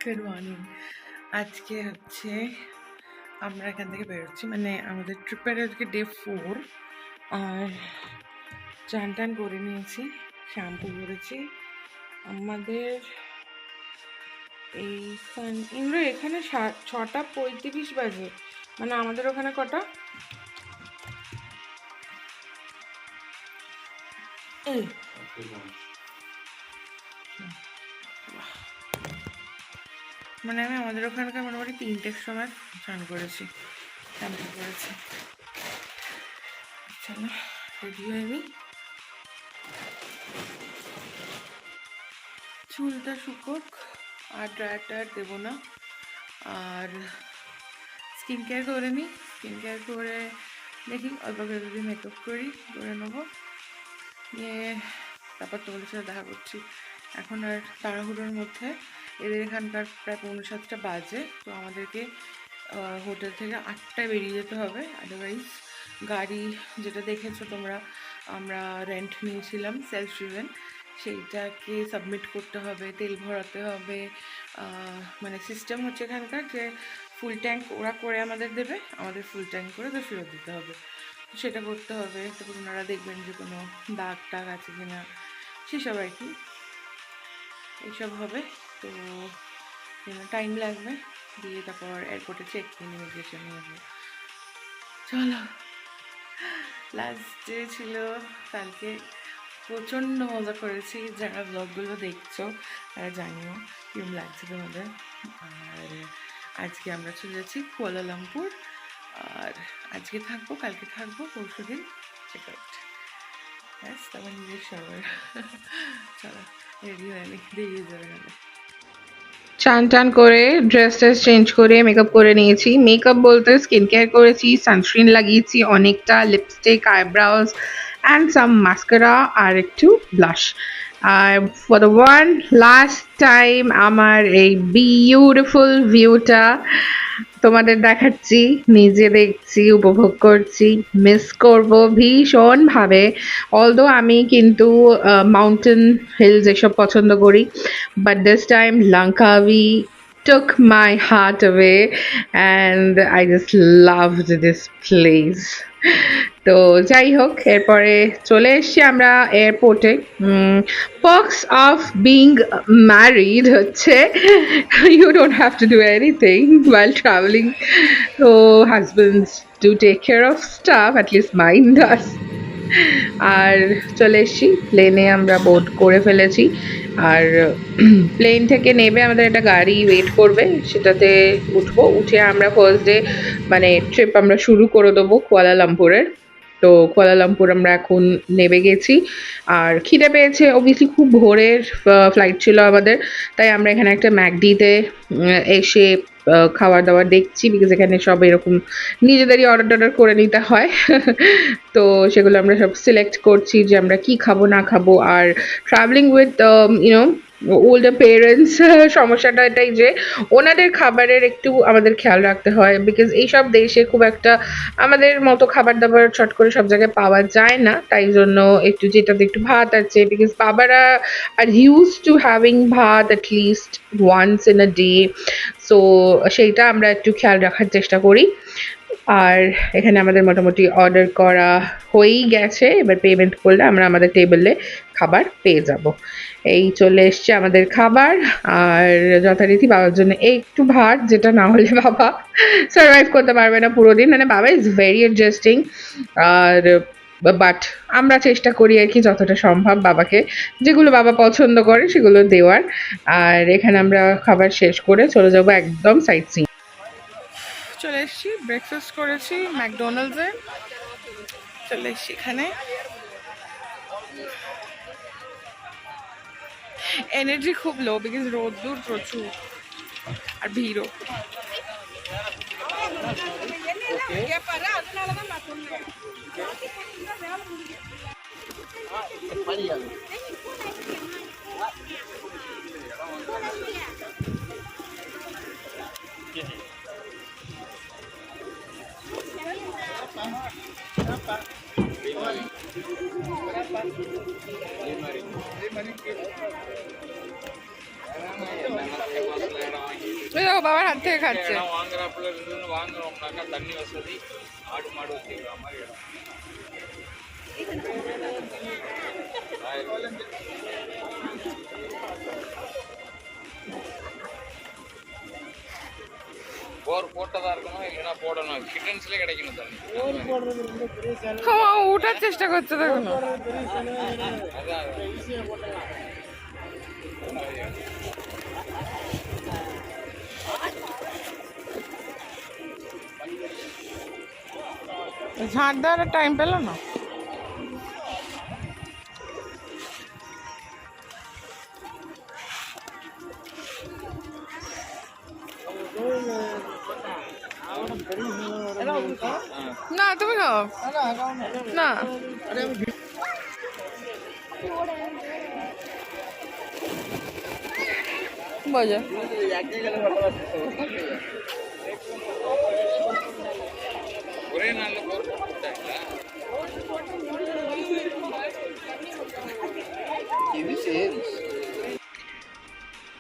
Good morning. আজকে হচ্ছে আমরা এখান থেকে বেরোচ্ছি, মানে আমাদের ট্রিপের আজকে ডে 4। আর চান টান করে নিয়েছি, শ্যাম্পু করেছি। আমাদের এই ইন্দ্র এখানে 6:35 বাজে, মানে আমাদের ওখানে কটা? এই মানে আমি আমাদের ওখানকার মোটামুটি 3টের সময় স্নান করেছি, শ্যাম্পু করেছি। চলো রেডি হয়ে নিই, চুলটা শুকোক, আর ড্রায়ার টায়ার দেবো না। আর স্কিন কেয়ার করে নিই, স্কিন কেয়ার করে দেখি অল্প করে যদি মেকআপ করে নেবো, নিয়ে তারপর তোমাদের সাথে দেখা করছি। এখন আর তাড়াহুড়োর মধ্যে, এদের এখানকার প্রায় 7:45 বাজে, তো আমাদেরকে হোটেল থেকে 8টায় বেরিয়ে যেতে হবে। আদারওয়াইজ গাড়ি যেটা দেখেছো তোমরা, আমরা রেন্ট নিয়েছিলাম সেলফ ড্রিভেন, সেইটাকে সাবমিট করতে হবে, তেল ভরাতে হবে। মানে সিস্টেম হচ্ছে এখানকার যে ফুল ট্যাঙ্ক ওরা করে আমাদের দেবে, আমাদের ফুল ট্যাঙ্ক করে তো ফেরত দিতে হবে। তো সেটা করতে হবে, তারপর ওনারা দেখবেন যে কোনো দাগ টাগ আছে কিনা, সেসব আর কি, এইসব হবে। তো টাইম লাগবে, দিয়ে তারপর এয়ারপোর্টে চেক ইন, ইমিগ্রেশন হবে। চলো, লাস্ট ডে ছিল কালকে, প্রচণ্ড মজা করেছি। যারা ব্লগগুলো দেখছো তারা জানিও কেমন লাগছে তোমাদের। আর আজকে আমরা চলে যাচ্ছি কুয়ালালামপুর, আর আজকে থাকবো, কালকে থাকবো, পরশু দিন চেক আউট। ব্যাস, তারপর নিজের সবার। চলো রেডি হয়ে নি, দেরিয়ে যাবে না। চান টান করে ড্রেস ট্রেস চেঞ্জ করে মেকআপ করে নিয়েছি। মেকআপ বলতে স্কিন কেয়ার করেছি, সানস্ক্রিন লাগিয়েছি অনেকটা, lipstick, eyebrows and some mascara আর একটু ব্লাশ। আর for the one last time আমার এই বিউটিফুল ভিউটা তোমাদের দেখাচ্ছি, নিজে দেখছি, উপভোগ করছি, মিস করব ভীষণভাবে। অলদো আমি কিন্তু মাউন্টেন হিলস এসব পছন্দ করি, but this time Langkawi took my heart away and I just loved this place. তো যাই হোক, এরপরে চলে এসছি আমরা এয়ারপোর্টে। পার্কস অফ বিং ম্যারিড হচ্ছে you don't have to do anything while traveling. তো husbands do take care of stuff, at least mine does. আর চলে এসছি, প্লেনে আমরা বোর্ড করে ফেলেছি। আর প্লেন থেকে নেমে আমাদের একটা গাড়ি ওয়েট করবে, সেটাতে উঠবো। উঠে আমরা ফার্স্ট ডে মানে ট্রিপ আমরা শুরু করে দেবো কুয়ালালামপুরের। তো কুয়ালালামপুর আমরা এখন নেমে গেছি, আর খিদে পেয়েছে অবভিয়াসলি, খুব ভোরের ফ্লাইট ছিল আমাদের, তাই আমরা এখানে একটা ম্যাকডিতে এসে খাবার দাবার দেখছি, বিকজ এখানে সব এরকম নিজেদেরই অর্ডার টর্ডার করে নিতে হয়। তো সেগুলো আমরা সব সিলেক্ট করছি যে আমরা কি খাবো না খাবো। আর travelling with you know older parents, সমস্যাটা এটাই যে ওনাদের খাবারের একটু আমাদের খেয়াল রাখতে হয়, বিকজ এইসব দেশে খুব একটা আমাদের মতো খাবার দাবার চট করে সব জায়গায় পাওয়া যায় না, তাই জন্য একটু যেটাতে একটু ভাত আছে, বিকজ বাবারা আর use to having bhaat at least once in a day, so সেইটা আমরা একটু খেয়াল রাখার চেষ্টা করি। আর এখানে আমাদের মোটামুটি অর্ডার করা হয়েই গেছে, এবার পেমেন্ট করলে আমরা আমাদের টেবিলে খাবার পেয়ে যাব। এই চলে এসছে আমাদের খাবার, আর যথারীতি বাবার জন্য একটু ভাত, যেটা না হলে বাবা সার্ভাইভ করতে পারবে না পুরো দিন, মানে বাবা ইজ ভেরি অ্যাডজাস্টিং। আর বাট আমরা চেষ্টা করি আর কি যতটা সম্ভব বাবাকে যেগুলো বাবা পছন্দ করে সেগুলো দেওয়ার। আর এখানে আমরা খাবার শেষ করে চলে যাবো একদম সাইট সিইং। চলে এসেছি, ব্রেকফাস্ট করেছি ম্যাকডোনাল্ডসে, চলে এসেছি এখানে। এনার্জি খুব লো, বিকজ রোদ্দুর প্রচুর আর ভিড়ও। ওই দেখো বাবার হাত থেকে খাচ্ছে। ওঠার চেষ্টা করছে দেখো না। ঝাড় দেওয়ার টাইম পেল না। না তুমি খাও না। বোঝো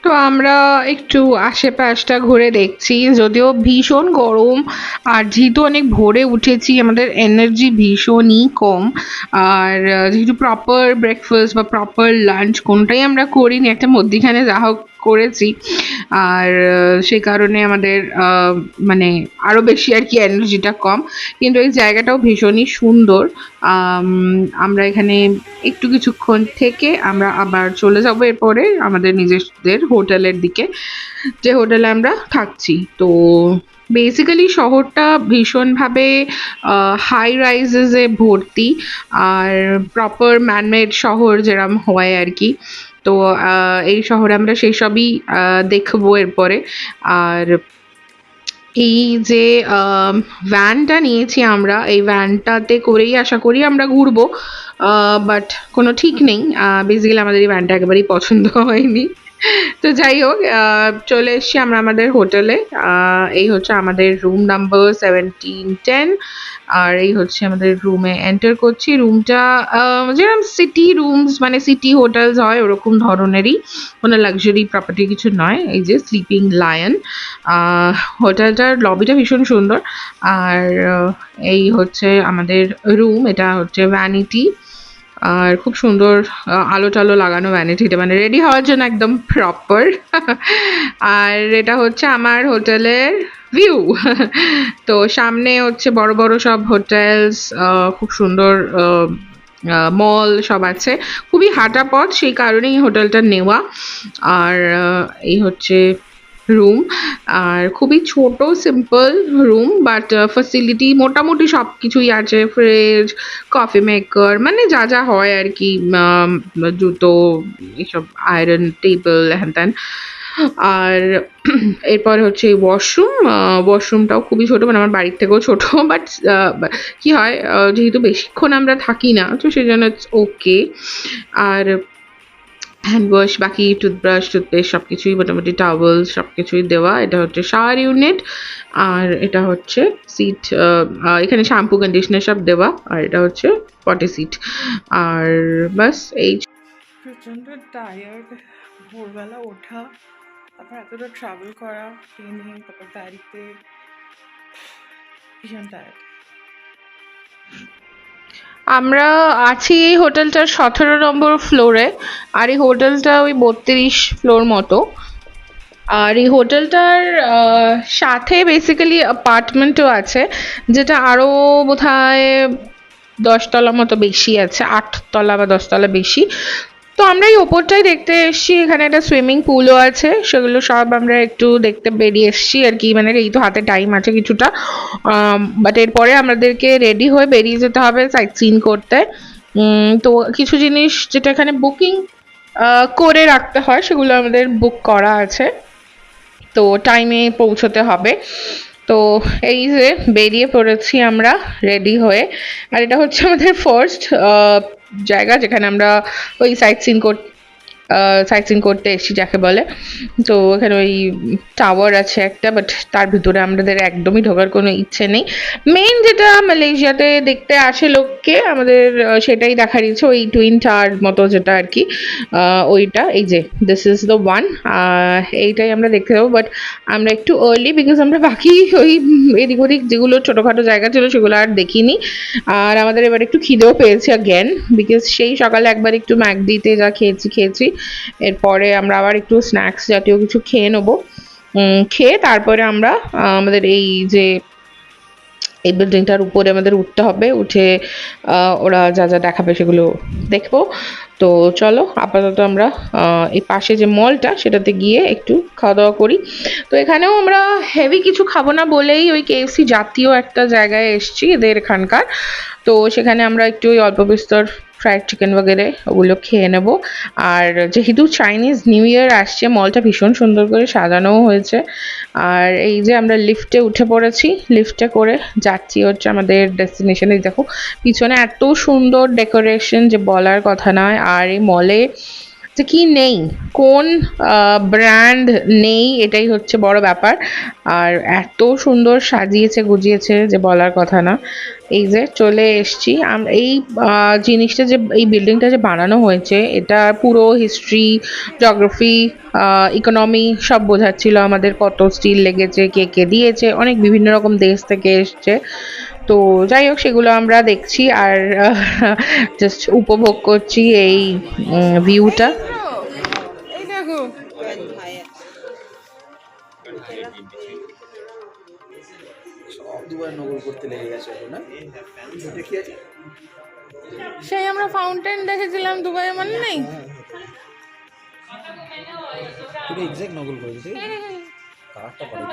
তো আমরা একটু আশেপাশটা ঘুরে দেখছি, যদিও ভীষণ গরম আর যেহেতু অনেক ভোরে উঠেছি আমাদের এনার্জি ভীষণই কম। আর যেহেতু প্রপার ব্রেকফাস্ট বা প্রপার লাঞ্চ কোনটাই আমরা করিনি, একটা মধ্যিখানে যা হোক করেছি। আর সে কারণে আমাদের মানে আরও বেশি আর কি এনার্জিটা কম। কিন্তু এই জায়গাটাও ভীষণই সুন্দর। আমরা এখানে একটু কিছুক্ষণ থেকে আমরা আবার চলে যাবো এরপরে আমাদের নিজেদের হোটেলের দিকে, যে হোটেলে আমরা থাকছি। তো বেসিক্যালি শহরটা ভীষণভাবে হাই রাইজেসে ভর্তি, আর প্রপার ম্যানমেড শহর যেরম হয় আর কি। তো এই শহরে আমরা সেই সবই দেখবো এরপরে। আর এই যে ভ্যানটা নিয়েছি আমরা, এই ভ্যানটাতে করেই আশা করি আমরা ঘুরবো, বাট কোনো ঠিক নেই। বেসিক্যালি আমাদের এই ভ্যানটা একেবারেই পছন্দ হয়নি। তো যাই হোক, চলে এসছি আমরা আমাদের হোটেলে। এই হচ্ছে আমাদের রুম নাম্বার 1710। আর এই হচ্ছে আমাদের রুমে এন্টার করছি। রুমটা যেরকম সিটি রুমস মানে সিটি হোটেলস হয় ওরকম ধরনেরই, কোনো লাক্সারি প্রপার্টি কিছু নয়। এই যে স্লিপিং লায়ন, হোটেলটার লবিটা ভীষণ সুন্দর। আর এই হচ্ছে আমাদের রুম, এটা হচ্ছে ভ্যানিটি। আর খুব সুন্দর আলো টালো লাগানো ভ্যানিটিটা, মানে রেডি হওয়ার জন্য একদম প্রপার। আর এটা হচ্ছে আমার হোটেলের ভিউ। তো সামনে হচ্ছে বড় বড় সব হোটেলস, খুব সুন্দর মল সব আছে, খুবই হাঁটা পথ, সেই কারণেই হোটেলটা নেওয়া। আর এই হচ্ছে রুম, আর খুবই ছোট সিম্পল রুম, বাট ফ্যাসিলিটি মোটামুটি সব কিছুই আছে। ফ্রিজ, কফি মেকার, মানে যা যা হয় আর কি, জুতো, এসব আয়রন টেবিল হ্যান ত্যান। আর এরপরে হচ্ছে ওয়াশরুম। ওয়াশরুমটাও খুবই ছোট, মানে আমার বাড়ির থেকেও ছোট। বাট কি হয়, যেহেতু বেশিক্ষণ আমরা থাকি না, তো সেই জন্য ইটস ওকে। আর হ্যান্ড ওয়াশ, বাকি টুথব্রাশ, টুথপেস্ট সব কিছুই মোটামুটি, টাওয়েল সব কিছুই দেওয়া। এটা হচ্ছে শাওয়ার ইউনিট, আর এটা হচ্ছে সিট, এখানে শ্যাম্পু কন্ডিশনার সব দেওয়া। আর এটা হচ্ছে পটি সিট। আর বাস এই। প্রচণ্ড টায়ার্ড, ভোরবেলা ওঠা, তারপর এতটা ট্রাভেল করা ট্রেনে, তারপর গাড়িতে, ভীষণ টায়ার্ড। আমরা আছি এই হোটেলটার 17 নম্বর ফ্লোরে, আর এই হোটেলটা ওই 32 ফ্লোর মতো। আর এই হোটেলটার সাথে বেসিক্যালি অ্যাপার্টমেন্টও আছে, যেটা আরও বোধহয় 10 তলা মতো বেশি আছে, 8 তলা বা 10 তলা বেশি। তো আমরা এই ওপরটাই দেখতে এসেছি, এখানে একটা সুইমিং পুলও আছে, সেগুলো সব আমরা একটু দেখতে বেরিয়ে এসেছি আর কি। মানে এই তো হাতে টাইম আছে কিছুটা, বাট এরপরে আমাদেরকে রেডি হয়ে বেরিয়ে যেতে হবে সাইট সিন করতে। তো কিছু জিনিস যেটা এখানে বুকিং করে রাখতে হয়, সেগুলো আমাদের বুক করা আছে, তো টাইমে পৌঁছতে হবে। তো এই যে বেরিয়ে পড়েছি আমরা রেডি হয়ে। আর এটা হচ্ছে আমাদের ফার্স্ট জায়গা যেখানে আমরা ওই সাইট সিন সাইট সিন করতে এসেছি যাকে বলে। তো এখানে ওই টাওয়ার আছে একটা, বাট তার ভিতরে আমাদের একদমই ঢোকার কোনো ইচ্ছে নেই। মেইন যেটা মালয়েশিয়াতে দেখতে আসে লোককে, আমাদের সেটাই দেখার ইচ্ছে, ওই টুইন টাওয়ার মতো যেটা আর কি, ওইটা। এই যে দিস ইজ দ্য ওয়ান, এইটাই আমরা দেখতে যাবো। বাট আমরা একটু আর্লি, বিকজ আমরা বাকি ওই এদিক ওদিক যেগুলো ছোটোখাটো জায়গা ছিল সেগুলো আর দেখিনি। আর আমাদের এবার একটু খিদেও পেয়েছে অ্যাগেন, বিকজ সেই সকালে একবার একটু ম্যাকডিতে যা খেয়েছি, এরপরে আমরা আবার একটু স্ন্যাক্স জাতীয় কিছু খেয়ে নেবো। খেয়ে তারপরে আমরা আমাদের এই যে এই বিল্ডিংটার উপরে আমাদের উঠতে হবে, উঠে ওরা যা যা দেখাবে সেগুলো দেখবো। তো চলো আপাতত আমরা এই পাশে যে মলটা সেটাতে গিয়ে একটু খাওয়া দাওয়া করি। তো এখানেও আমরা হেভি কিছু খাবো না বলেই ওই কেএফসি জাতীয় একটা জায়গায় এসছি এদের এখানকার। তো সেখানে আমরা একটু ওই অল্প বিস্তর ফ্রাইড চিকেন বগেরে ওগুলো খেয়ে নেব। আর যেহেতু চাইনিজ নিউ ইয়ার আসছে, মলটা ভীষণ সুন্দর করে সাজানোও হয়েছে। আর এই যে আমরা লিফটে উঠে পড়েছি, লিফটে করে যাচ্ছি হচ্ছে আমাদের ডেস্টিনেশনে। দেখো পিছনে এত সুন্দর ডেকোরেশন যে বলার কথা নয়। আর এই মলে যে কি নেই, কোন ব্র্যান্ড নেই, এটাই হচ্ছে বড় ব্যাপার। আর এত সুন্দর সাজিয়েছে গুজিয়েছে যে বলার কথা না। এই যে চলে এসছি এই জিনিসটা, যে এই বিল্ডিংটা যে বানানো হয়েছে, এটা পুরো হিস্ট্রি, জিওগ্রাফি, ইকোনমি সব বোঝাচ্ছিল আমাদের, কত স্টিল লেগেছে, কে কে দিয়েছে, অনেক বিভিন্ন রকম দেশ থেকে এসছে। তো যাই হোক সেগুলো আমরা দেখছি আর জাস্ট উপভোগ করছি এই ভিউটা। এই দেখো সব দুবার নকল করতে লেগে গেছে এখন, না দেখি আছে। সেই আমরা ফাউন্টেন দেখেছিলাম দুবাইয়ে, মনে নেই? পুরো এক্সাক্ট নকল করে দিতে কালারটা পারে।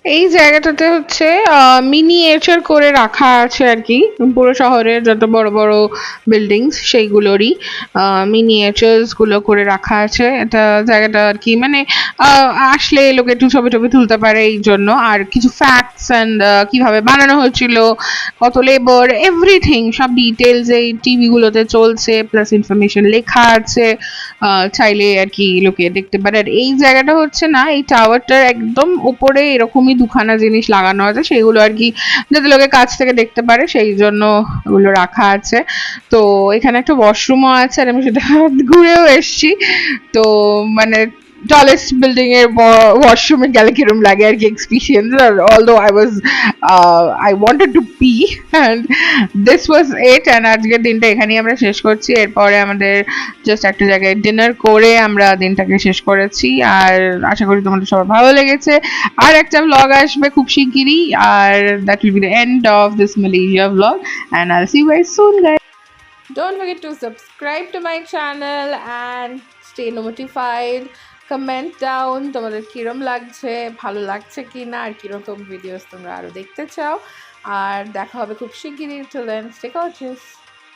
এই জায়গাটাতে হচ্ছে মিনিয়েচার করে রাখা আছে আর কি, পুরো শহরের যত বড় বড় বিল্ডিংস সেইগুলোরই মিনিয়েচার্স গুলো করে রাখা আছে। এটা জায়গাটা আর কি, মানে আসলে লোকে একটু ছবি টবি তুলতে পারে এই জন্য। আর কিছু ফ্যাক্টস অ্যান্ড কিভাবে বানানো হয়েছিল, কত লেবার, এভরিথিং সব ডিটেলস এই টিভি গুলোতে চলছে, প্লাস ইনফরমেশন লেখা আছে। চাইলে আর কি লোকে দেখতে পারে। আর এই জায়গাটা হচ্ছে না, এই টাওয়ারটার একদম উপরে এরকমই দুখানা জিনিস লাগানো আছে, সেগুলো আর কি যাতে লোকে কাছ থেকে দেখতে পারে সেই জন্য ওগুলো রাখা আছে। তো এখানে একটা ওয়াশরুমও আছে, আর আমি সেটা ঘুরেও এসছি। তো মানে tallest building এর ওয়াশরুমে গেলে কিরম লাগে আর কি experience. although I wanted to pee and this was it, and আজকের দিনটা এখানেই আমরা শেষ করছি। এরপরে আমাদের জাস্ট একটা জায়গায় ডিনার করে আমরা দিনটাকে শেষ করেছি। আর আশা করি তোমাদের সবার ভালো লেগেছে। আর একটা vlog আসবে খুব শিগগিরই, আর that will be the end of this Malaysia vlog, and I'll see you guys soon guys. Don't forget to subscribe to my channel and stay notified. Comment down তোমাদের কিরম লাগছে, ভালো লাগছে কি না, আর কিরকম ভিডিওস তোমরা আরও দেখতে চাও। আর দেখা হবে খুব শিগগিরই। Till then, stay gorgeous.